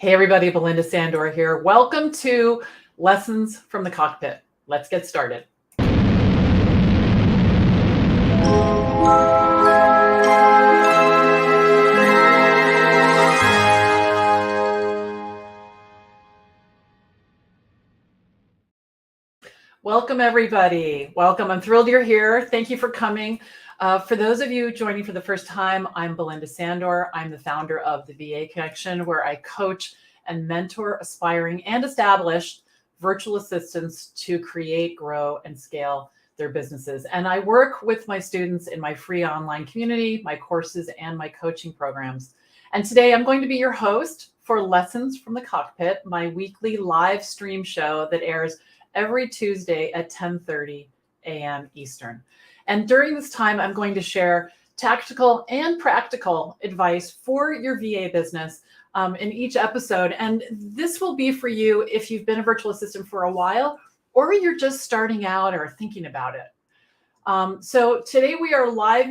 Hey everybody, Belinda Sandor here. Welcome to Lessons from the Cockpit. Let's get started. Welcome everybody. Welcome. I'm thrilled you're here. Thank you for coming. For those of you joining for the first time, I'm Belinda Sandor. I'm the founder of the VA Connection, where I coach and mentor aspiring and established virtual assistants to create, grow, and scale their businesses. And I work with my students in my free online community, my courses, and my coaching programs. And today I'm going to be your host for Lessons from the Cockpit, my weekly live stream show that airs every Tuesday at 10:30 a.m. Eastern. And during this time, I'm going to share tactical and practical advice for your VA business in each episode. And this will be for you if you've been a virtual assistant for a while, or you're just starting out or thinking about it. So today we are live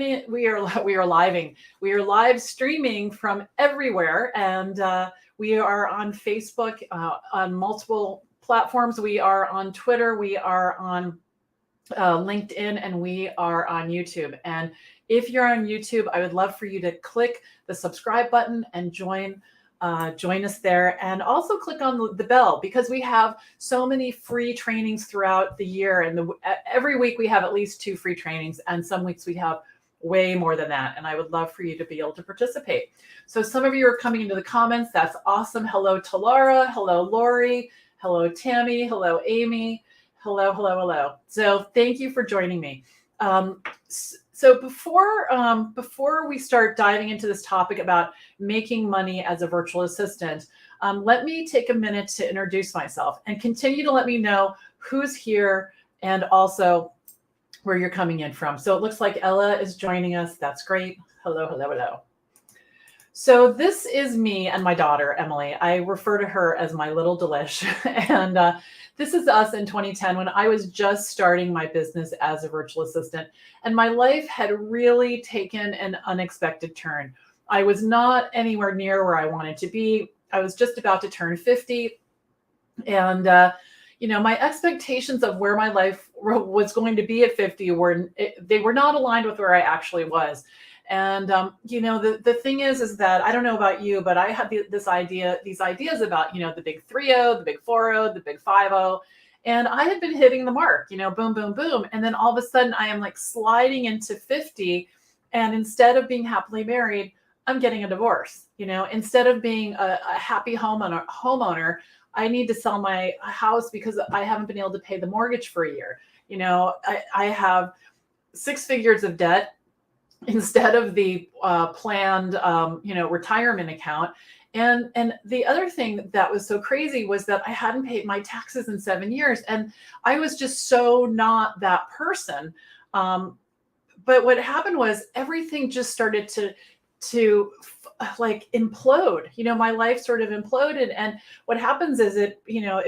streaming from everywhere, and we are on Facebook, on multiple platforms. We are on Twitter, we are on LinkedIn, and we are on YouTube. And if you're on YouTube, I would love for you to click the subscribe button and join us there, and also click on the bell, because we have so many free trainings throughout the year, and every week we have at least 2 free trainings, and some weeks we have way more than that, and I would love for you to be able to participate. So some of you are coming into the comments. That's awesome. Hello to Laura. Hello Lori. Hello Tammy. Hello Amy. Hello. So thank you for joining me. So before we start diving into this topic about making money as a virtual assistant, let me take a minute to introduce myself and continue to let me know who's here and also where you're coming in from. So it looks like Ella is joining us. That's great. Hello. So this is me and my daughter, Emily. I refer to her as my little delish. And this is us in 2010 when I was just starting my business as a virtual assistant. And my life had really taken an unexpected turn. I was not anywhere near where I wanted to be. I was just about to turn 50. And, my expectations of where my life was going to be at 50 were not aligned with where I actually was. And, the thing is that I don't know about you, but I had these ideas about, the big 3-0, the big 4-0, the big 5-0. And I had been hitting the mark, boom, boom, boom. And then all of a sudden I am like sliding into 50. And instead of being happily married, I'm getting a divorce. Instead of being a happy homeowner, I need to sell my house because I haven't been able to pay the mortgage for a year. I have 6 figures of debt instead of the planned, retirement account. And the other thing that was so crazy was that I hadn't paid my taxes in 7 years. And I was just so not that person. But what happened was everything just started to implode. My life sort of imploded. And what happens is it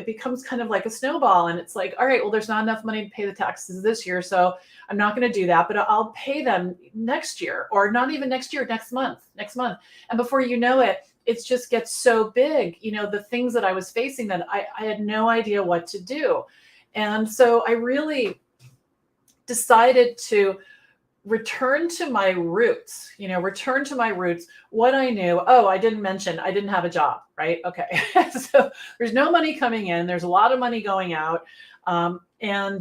becomes kind of like a snowball, and it's like, all right, well, there's not enough money to pay the taxes this year, so I'm not going to do that, but I'll pay them next year, or not even next year, next month. And before you know it, it just gets so big, the things that I was facing that I had no idea what to do. And so I really decided to return to my roots, what I knew. Oh, I didn't mention, I didn't have a job, right? Okay. So there's no money coming in. There's a lot of money going out. And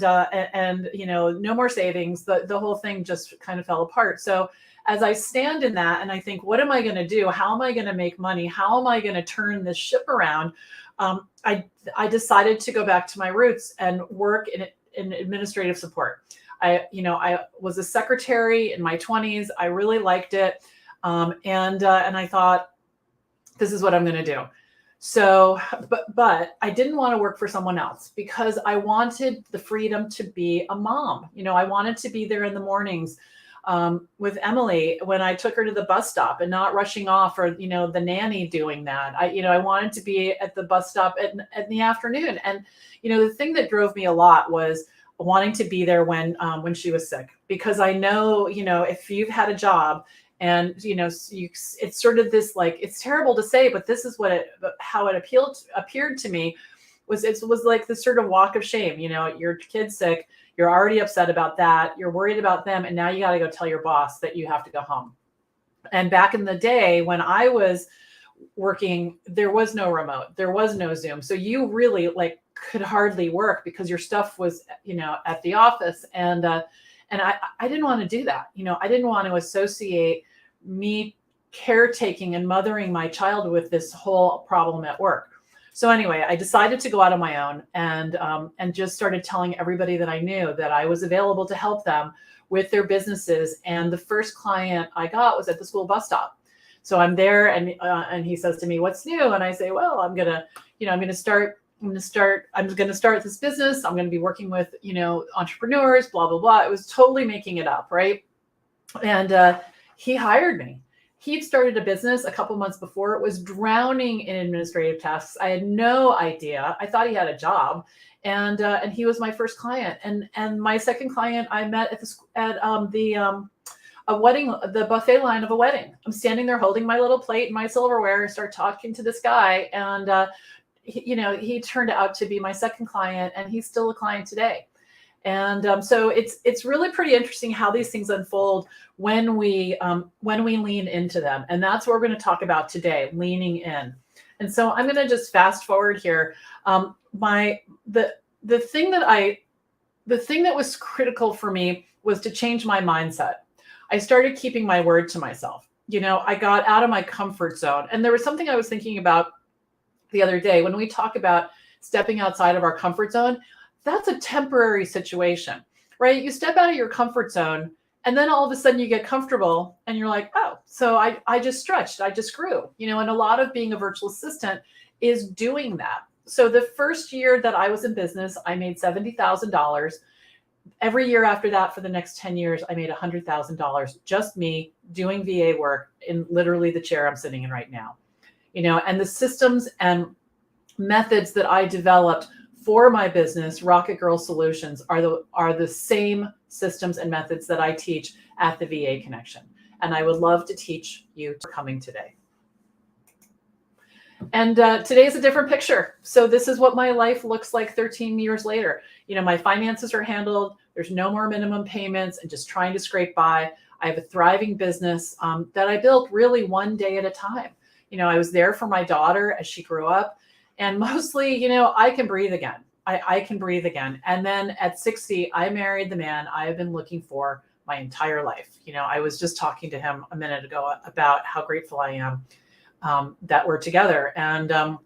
no more savings. The whole thing just kind of fell apart. So as I stand in that and I think, what am I going to do? How am I going to make money? How am I going to turn this ship around? I decided to go back to my roots and work in administrative support. I was a secretary in my 20s. I really liked it. And I thought, this is what I'm going to do. So, but I didn't want to work for someone else because I wanted the freedom to be a mom. I wanted to be there in the mornings with Emily when I took her to the bus stop and not rushing off, or, the nanny doing that. I wanted to be at the bus stop in the afternoon. And, the thing that drove me a lot was wanting to be there when she was sick, because I know, if you've had a job And, it's sort of this, like, it's terrible to say, but this is how it appeared to me was like this sort of walk of shame. Your kid's sick. You're already upset about that. You're worried about them. And now you got to go tell your boss that you have to go home. And back in the day when I was working, there was no remote, there was no Zoom. So you really could hardly work because your stuff was, at the office. And I didn't want to do that. I didn't want to associate me caretaking and mothering my child with this whole problem at work. So anyway, I decided to go out on my own and just started telling everybody that I knew that I was available to help them with their businesses. And the first client I got was at the school bus stop. So I'm there, and he says to me, "What's new?" And I say, "Well, I'm gonna start this business. I'm gonna be working with entrepreneurs, blah blah blah." It was totally making it up, right? And he hired me. He'd started a business a couple months before. It was drowning in administrative tasks. I had no idea. I thought he had a job, and he was my first client. And my second client I met at a wedding, the buffet line of a wedding. I'm standing there holding my little plate and my silverware, and start talking to this guy, and he turned out to be my second client, and he's still a client today. And so it's really pretty interesting how these things unfold when we lean into them. And that's what we're going to talk about today, leaning in. And so I'm going to just fast forward here. The thing that was critical for me was to change my mindset. I started keeping my word to myself. I got out of my comfort zone. And there was something I was thinking about the other day. When we talk about stepping outside of our comfort zone, that's a temporary situation, right? You step out of your comfort zone, and then all of a sudden you get comfortable, and you're like, oh, so I just stretched, I just grew, and a lot of being a virtual assistant is doing that. So the first year that I was in business, I made $70,000. Every year after that, for the next 10 years, I made $100,000, just me doing VA work in literally the chair I'm sitting in right now. And the systems and methods that I developed for my business, Rocket Girl Solutions, are the same systems and methods that I teach at the VA Connection. And I would love to teach you coming today. And today is a different picture. So this is what my life looks like 13 years later. My finances are handled. There's no more minimum payments and just trying to scrape by. I have a thriving business that I built really one day at a time. I was there for my daughter as she grew up. And mostly, I can breathe again. I can breathe again. And then at 60, I married the man I have been looking for my entire life. I was just talking to him a minute ago about how grateful I am that we're together. And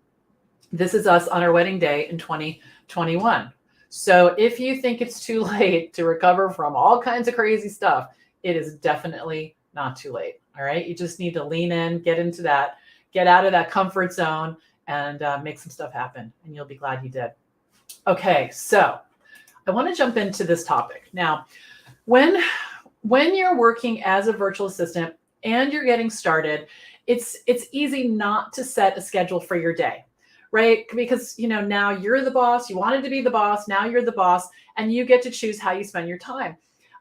this is us on our wedding day in 2021. So if you think it's too late to recover from all kinds of crazy stuff, it is definitely not too late. All right. You just need to lean in, get out of that comfort zone, and make some stuff happen. And you'll be glad you did. Okay. So I want to jump into this topic. Now, when you're working as a virtual assistant and you're getting started, it's easy not to set a schedule for your day, right? Because, now you're the boss. You wanted to be the boss. Now you're the boss, and you get to choose how you spend your time.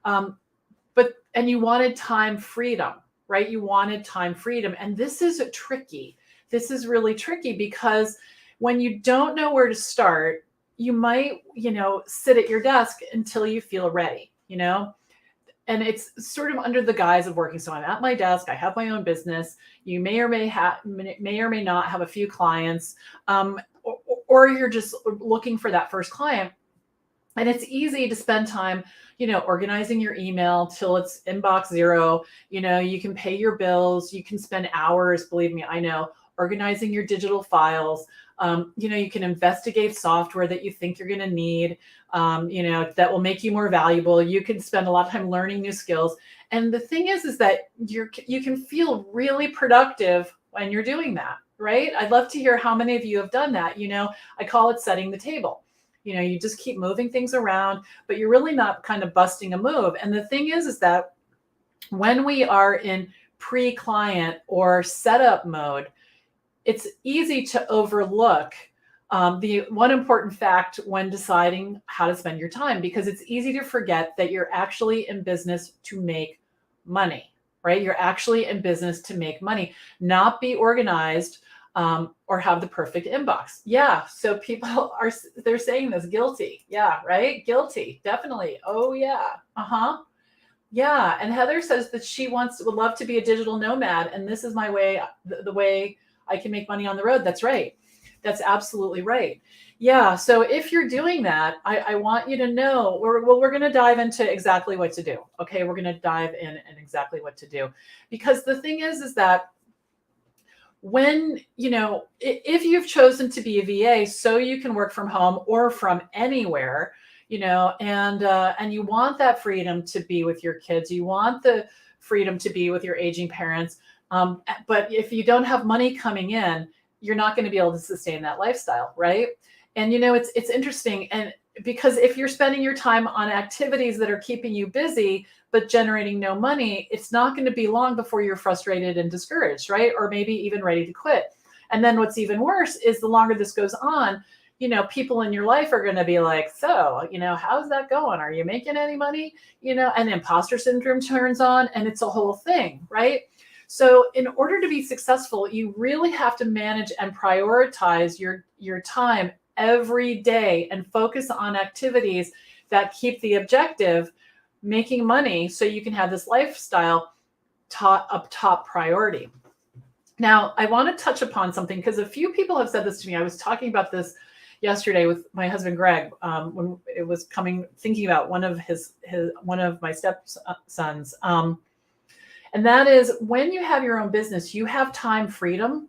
And you wanted time freedom, right? You wanted time freedom. And this is tricky. This is really tricky because when you don't know where to start, you might, sit at your desk until you feel ready, and it's sort of under the guise of working. So I'm at my desk, I have my own business. You may or may not have a few clients, or you're just looking for that first client. And it's easy to spend time, organizing your email till it's inbox zero. You can pay your bills. You can spend hours, believe me, I know, organizing your digital files. You can investigate software that you think you're going to need, that will make you more valuable. You can spend a lot of time learning new skills. And the thing is that you can feel really productive when you're doing that, right? I'd love to hear how many of you have done that. I call it setting the table. You just keep moving things around, but you're really not kind of busting a move. And the thing is that when we are in pre-client or setup mode, it's easy to overlook the one important fact when deciding how to spend your time, because it's easy to forget that you're actually in business to make money, right? You're actually in business to make money, not be organized or have the perfect inbox. Yeah. So people they're saying this guilty. Yeah. Right. Guilty. Definitely. Oh yeah. Uh-huh. Yeah. And Heather says that she would love to be a digital nomad. And this is my way, the way I can make money on the road. That's right. That's absolutely right. Yeah. So if you're doing that, I want you to know we're going to dive into exactly what to do. Okay. We're going to dive in and exactly what to do, because the thing is that when, if you've chosen to be a VA so you can work from home or from anywhere, and you want that freedom to be with your kids, you want the freedom to be with your aging parents. But if you don't have money coming in, you're not going to be able to sustain that lifestyle, right? And it's interesting, and because if you're spending your time on activities that are keeping you busy but generating no money, it's not going to be long before you're frustrated and discouraged, right? Or maybe even ready to quit. And then what's even worse is the longer this goes on, people in your life are going to be like, so, how's that going? Are you making any money? And imposter syndrome turns on, and it's a whole thing, right? So in order to be successful, you really have to manage and prioritize your time every day and focus on activities that keep the objective, making money, so you can have this lifestyle, top priority. Now, I want to touch upon something, because a few people have said this to me. I was talking about this yesterday with my husband Greg, when it was thinking about one of my stepsons, and that is, when you have your own business, you have time freedom.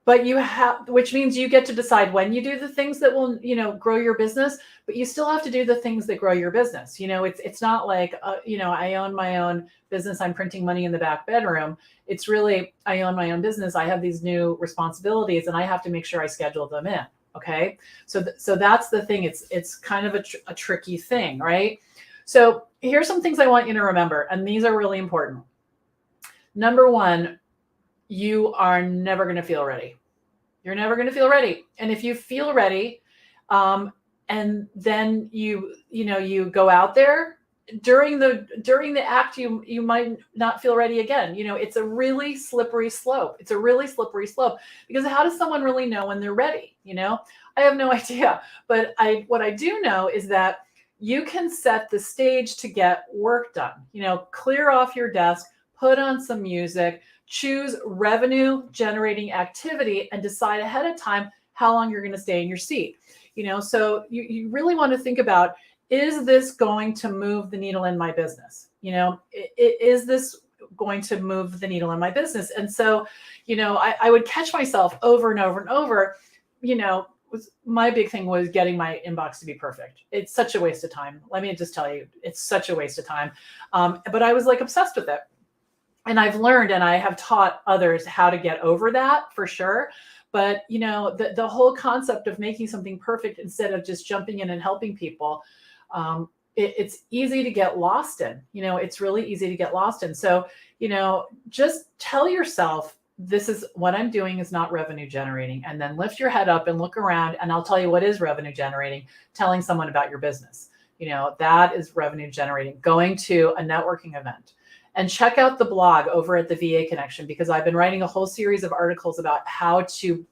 But which means you get to decide when you do the things that will, grow your business, but you still have to do the things that grow your business. It's not like, I own my own business, I'm printing money in the back bedroom. It's really, I own my own business, I have these new responsibilities, and I have to make sure I schedule them in. Okay. So that's the thing. It's kind of a tricky thing, right? So here's some things I want you to remember, and these are really important. Number one, you are never going to feel ready. You're never going to feel ready. And if you feel ready, and then you go out there during the act, you might not feel ready again. It's a really slippery slope. Because how does someone really know when they're ready? I have no idea. But what I do know is that you can set the stage to get work done. Clear off your desk, put on some music, choose revenue generating activity, and decide ahead of time how long you're going to stay in your seat. So you really want to think about, is this going to move the needle in my business? Is this going to move the needle in my business? And so, I would catch myself over and over and over, my big thing was getting my inbox to be perfect. It's such a waste of time. Let me just tell you, it's such a waste of time. But I was like obsessed with it. And I've learned, and I have taught others how to get over that, for sure. But, the whole concept of making something perfect instead of just jumping in and helping people, it's easy to get lost in. It's really easy to get lost in. So, just tell yourself, this is what I'm doing is not revenue generating. And then lift your head up and look around, and I'll tell you what is revenue generating. Telling someone about your business, that is revenue generating. Going to a networking event. And check out the blog over at the VA Connection, because I've been writing a whole series of articles about how to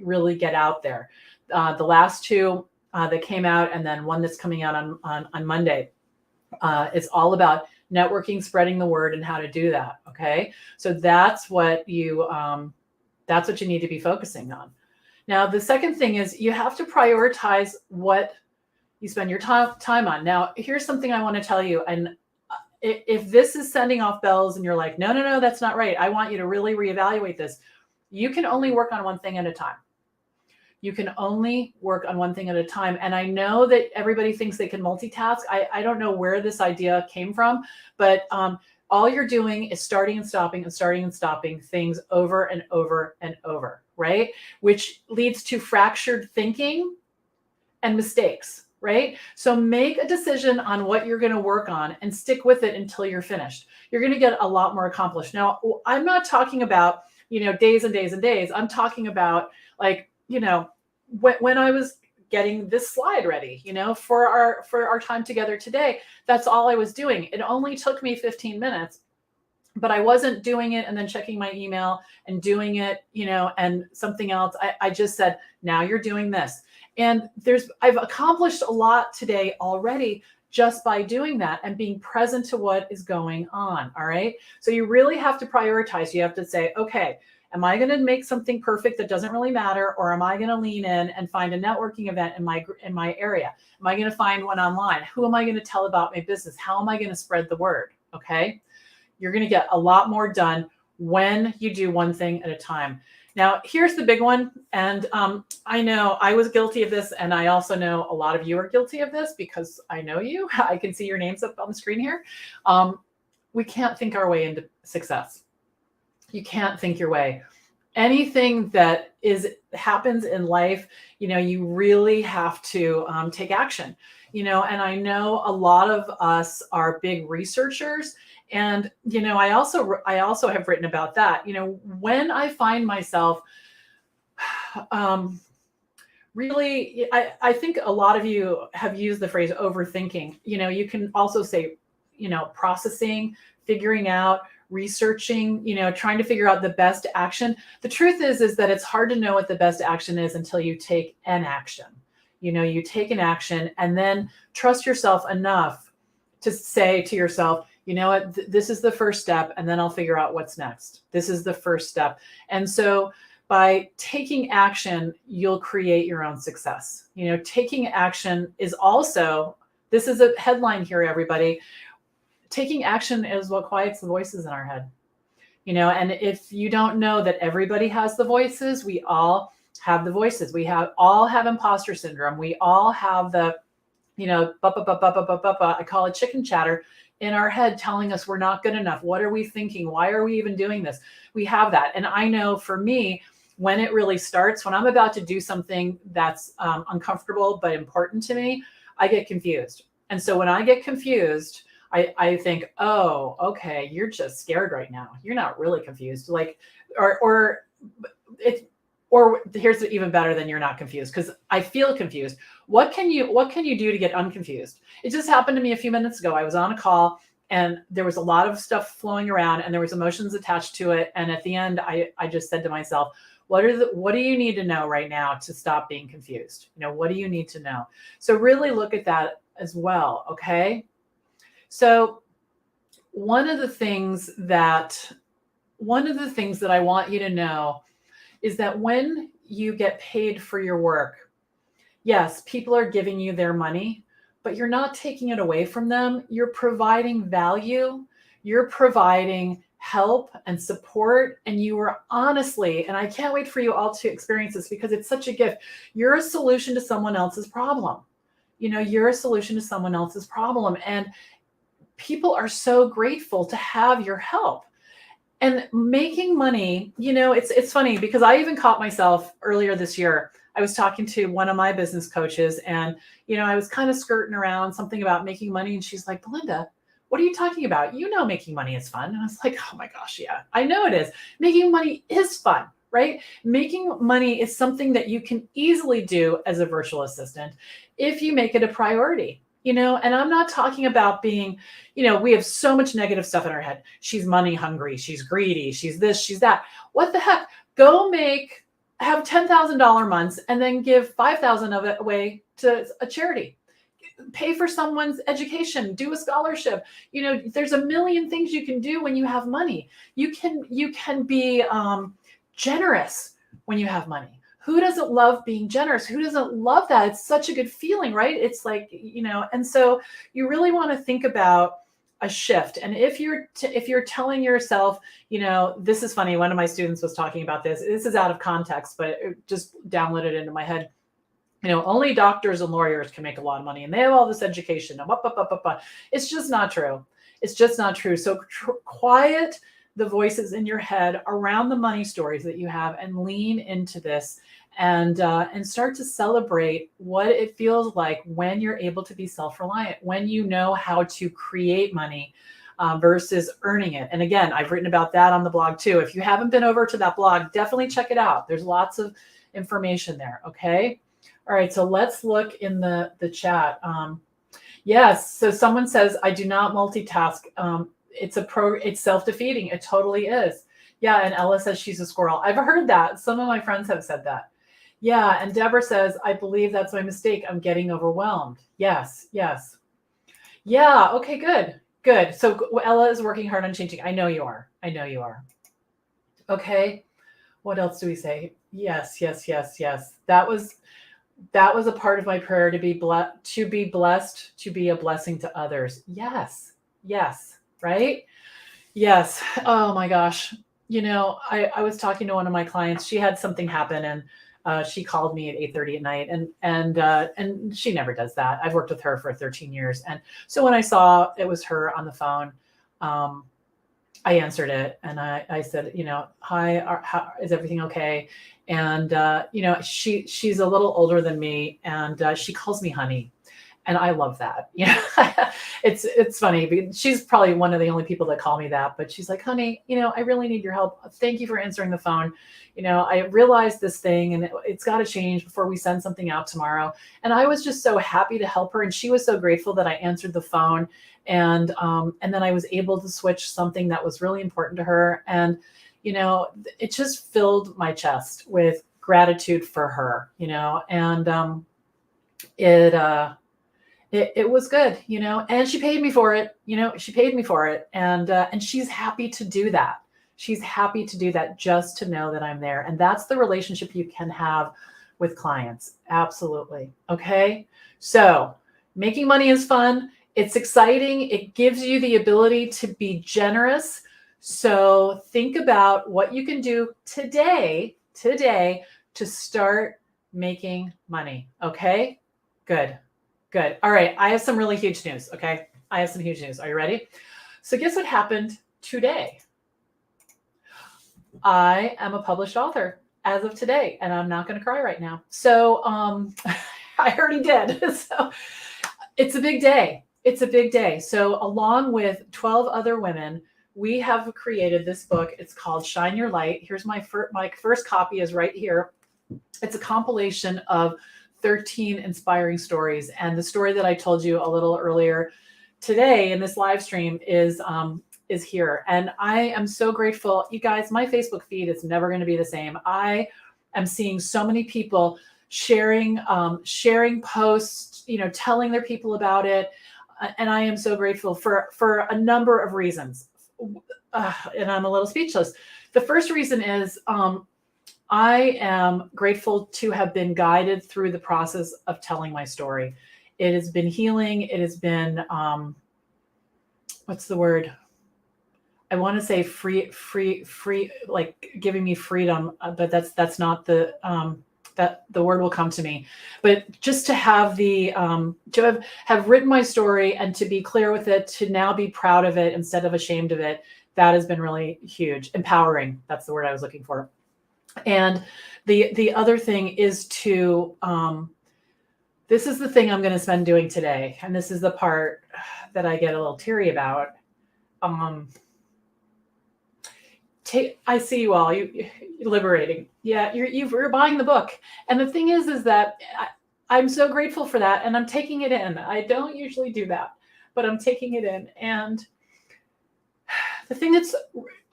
really get out there. The last two that came out, and then one that's coming out on Monday, it's all about networking, spreading the word, and how to do that. Okay, so that's what you need to be focusing on. Now, the second thing is you have to prioritize what you spend your time on. Now, here's something I want to tell you, and if this is sending off bells and you're like, no, that's not right, I want you to really reevaluate this. You can only work on one thing at a time. And I know that everybody thinks they can multitask. I don't know where this idea came from, but all you're doing is starting and stopping things over and over and over, right? Which leads to fractured thinking and mistakes. Right? So make a decision on what you're going to work on and stick with it until you're finished. You're going to get a lot more accomplished. Now, I'm not talking about, days and days and days. I'm talking about, like, when I was getting this slide ready, for our time together today. That's all I was doing. It only took me 15 minutes, but I wasn't doing it and then checking my email and doing it, and something else. I just said, now you're doing this. And I've accomplished a lot today already just by doing that and being present to what is going on. All right. So you really have to prioritize. You have to say, okay, am I going to make something perfect that doesn't really matter? Or am I going to lean in and find a networking event in my area? Am I going to find one online? Who am I going to tell about my business? How am I going to spread the word? Okay. You're going to get a lot more done when you do one thing at a time. Now, here's the big one. And I know I was guilty of this. And I also know a lot of you are guilty of this because I know you. I can see your names up on the screen here. We can't think our way into success. You can't think your way. Anything that happens in life, you really have to take action. And I know a lot of us are big researchers. And, I also have written about that. When I find myself, really, I think a lot of you have used the phrase overthinking. You can also say, processing, figuring out, researching, trying to figure out the best action. The truth is that it's hard to know what the best action is until you take an action. You take an action and then trust yourself enough to say to yourself, you know what, this is the first step, and then I'll figure out what's next. This is the first step. And so by taking action, you'll create your own success. Taking action is also, this is a headline here, everybody. Taking action is what quiets the voices in our head. And if you don't know that everybody has the voices, we all have the voices. We all have imposter syndrome. We all have the, I call it chicken chatter in our head telling us we're not good enough. What are we thinking? Why are we even doing this? We have that. And I know for me, when it really starts, when I'm about to do something that's uncomfortable but important to me, I get confused. And so when I get confused, I think, oh, okay, you're just scared right now. You're not really confused. Or here's even better than you're not confused, because I feel confused. What can you do to get unconfused? It just happened to me a few minutes ago. I was on a call and there was a lot of stuff flowing around and there was emotions attached to it. And at the end, I just said to myself, what do you need to know right now to stop being confused? What do you need to know? So really look at that as well. Okay. So one of the things that I want you to know is that when you get paid for your work, yes, people are giving you their money, but you're not taking it away from them. You're providing value. You're providing help and support. And you are honestly, and I can't wait for you all to experience this because it's such a gift. You're a solution to someone else's problem. You're a solution to someone else's problem. And people are so grateful to have your help. And making money, it's funny because I even caught myself earlier this year. I was talking to one of my business coaches and, I was kind of skirting around something about making money. And she's like, Belinda, what are you talking about? Making money is fun. And I was like, oh my gosh, yeah, I know it is. Making money is fun, right? Making money is something that you can easily do as a virtual assistant if you make it a priority. And I'm not talking about being, we have so much negative stuff in our head. She's money hungry. She's greedy. She's this, she's that. What the heck? Go have $10,000 months and then give 5,000 of it away to a charity. Pay for someone's education, do a scholarship. There's a million things you can do when you have money. You can be generous when you have money. Who doesn't love being generous? Who doesn't love that? It's such a good feeling, right? It's like, and so you really want to think about a shift. And if you're telling yourself, this is funny. One of my students was talking about this. This is out of context, but it just downloaded into my head. Only doctors and lawyers can make a lot of money and they have all this education. It's just not true. It's just not true. So quiet the voices in your head around the money stories that you have and lean into this and start to celebrate what it feels like when you're able to be self-reliant, when you know how to create money versus earning it. And again, I've written about that on the blog too. If you haven't been over to that blog, definitely check it out. There's lots of information there. Okay. All right, so let's look in the chat. Yes, so someone says, I do not multitask. It's self-defeating. It totally is. Yeah, and Ella says she's a squirrel. I've heard that. Some of my friends have said that. Yeah, and Deborah says, I believe that's my mistake. I'm getting overwhelmed. Yes, yes. Yeah, okay, good, good. So Ella is working hard on changing. I know you are. I know you are. Okay, what else do we say? Yes, yes, yes, yes. That was a part of my prayer, to be blessed, to be a blessing to others. Yes, yes, right? Yes. Oh my gosh. I was talking to one of my clients. She had something happen, and she called me at 8:30 at night, and she never does that. I've worked with her for 13 years, and so when I saw it was her on the phone, I answered it, and I said, hi, how, is everything okay? And she's a little older than me, and she calls me honey. And I love that. It's funny because she's probably one of the only people that call me that, but she's like, honey, I really need your help. Thank you for answering the phone. I realized this thing, and it's got to change before we send something out tomorrow. And I was just so happy to help her. And she was so grateful that I answered the phone. And then I was able to switch something that was really important to her. And, it just filled my chest with gratitude for her, and it was good, and she paid me for it. She paid me for it. And she's happy to do that. She's happy to do that just to know that I'm there. And that's the relationship you can have with clients. Absolutely. Okay. So making money is fun. It's exciting. It gives you the ability to be generous. So think about what you can do today to start making money. Okay. Good. Good. All right. I have some really huge news. Okay. I have some huge news. Are you ready? So guess what happened today? I am a published author as of today, and I'm not going to cry right now. So I already did. So it's a big day. It's a big day. So along with 12 other women, we have created this book. It's called Shine Your Light. Here's my first copy is right here. It's a compilation of 13 inspiring stories. And the story that I told you a little earlier today in this live stream is here. And I am so grateful. You guys, my Facebook feed is never going to be the same. I am seeing so many people sharing posts, telling their people about it. And I am so grateful for a number of reasons. And I'm a little speechless. The first reason is, I am grateful to have been guided through the process of telling my story. It has been healing. It has been, what's the word? I want to say free, like giving me freedom, but that's not the, that the word will come to me. But just to have to have written my story and to be clear with it, to now be proud of it instead of ashamed of it, that has been really huge. Empowering. That's the word I was looking for. And the other thing is to, this is the thing I'm going to spend doing today. And this is the part that I get a little teary about. I see you all, you're liberating. Yeah, you're buying the book. And the thing is that I'm so grateful for that. And I'm taking it in. I don't usually do that, but I'm taking it in. And the thing that's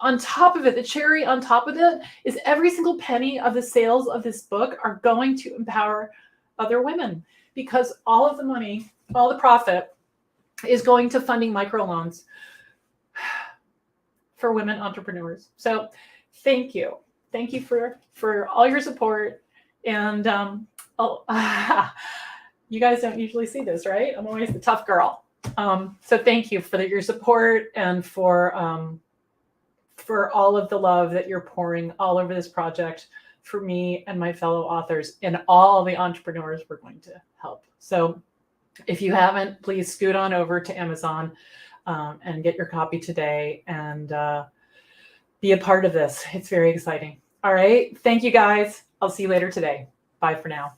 on top of it, the cherry on top of it, is every single penny of the sales of this book are going to empower other women, because all of the money, all the profit is going to funding microloans for women entrepreneurs. So thank you. Thank you for all your support. And you guys don't usually see this, right? I'm always the tough girl. So thank you for your support and for all of the love that you're pouring all over this project for me and my fellow authors and all the entrepreneurs we're going to help. So if you haven't, please scoot on over to Amazon and get your copy today and be a part of this. It's very exciting. All right. Thank you, guys. I'll see you later today. Bye for now.